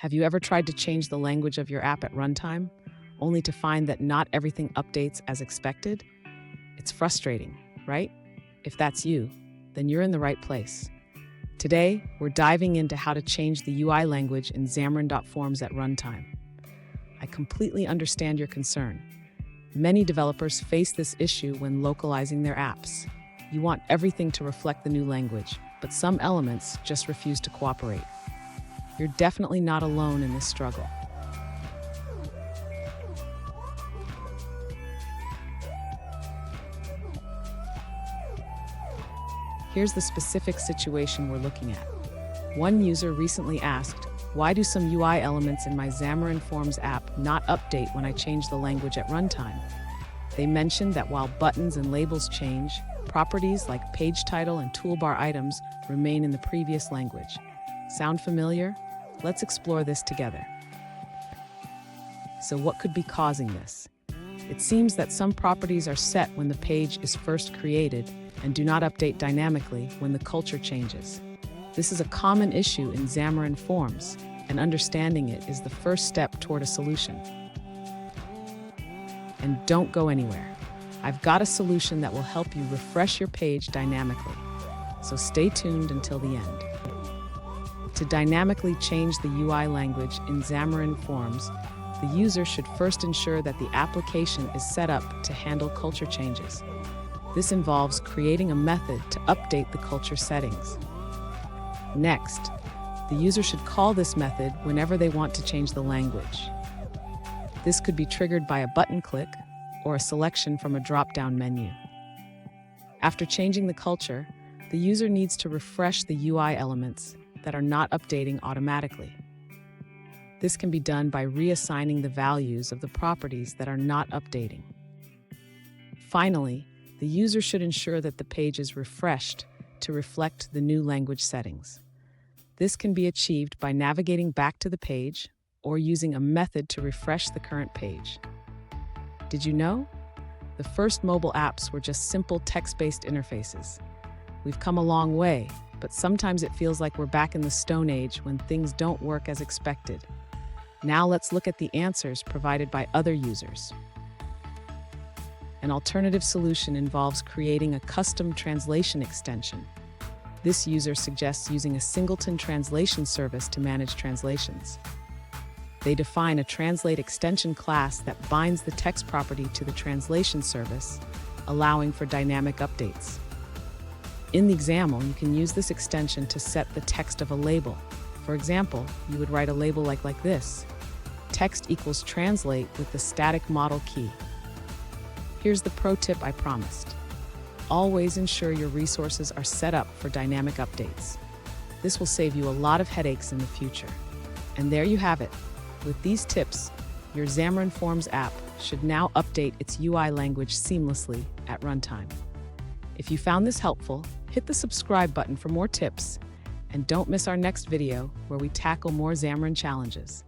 Have you ever tried to change the language of your app at runtime, only to find that not everything updates as expected? It's frustrating, right? If that's you, then you're in the right place. Today, we're diving into how to change the UI language in Xamarin.Forms at runtime. I completely understand your concern. Many developers face this issue when localizing their apps. You want everything to reflect the new language, but some elements just refuse to cooperate. You're definitely not alone in this struggle. Here's the specific situation we're looking at. One user recently asked, "Why do some UI elements in my Xamarin.Forms app not update when I change the language at runtime?" They mentioned that while buttons and labels change, properties like page title and toolbar items remain in the previous language. Sound familiar? Let's explore this together. So what could be causing this? It seems that some properties are set when the page is first created and do not update dynamically when the culture changes. This is a common issue in Xamarin.Forms, and understanding it is the first step toward a solution. And don't go anywhere. I've got a solution that will help you refresh your page dynamically. So stay tuned until the end. To dynamically change the UI language in Xamarin.Forms, the user should first ensure that the application is set up to handle culture changes. This involves creating a method to update the culture settings. Next, the user should call this method whenever they want to change the language. This could be triggered by a button click or a selection from a drop-down menu. After changing the culture, the user needs to refresh the UI elements that are not updating automatically. This can be done by reassigning the values of the properties that are not updating. Finally, the user should ensure that the page is refreshed to reflect the new language settings. This can be achieved by navigating back to the page or using a method to refresh the current page. Did you know? The first mobile apps were just simple text-based interfaces. We've come a long way, but sometimes it feels like we're back in the Stone Age when things don't work as expected. Now let's look at the answers provided by other users. An alternative solution involves creating a custom translation extension. This user suggests using a singleton translation service to manage translations. They define a translate extension class that binds the text property to the translation service, allowing for dynamic updates. In the example, you can use this extension to set the text of a label. For example, you would write a label like this: text equals translate with the static model key. Here's the pro tip I promised. Always ensure your resources are set up for dynamic updates. This will save you a lot of headaches in the future. And there you have it. With these tips, your Xamarin.Forms app should now update its UI language seamlessly at runtime. If you found this helpful, hit the subscribe button for more tips, and don't miss our next video where we tackle more Xamarin challenges.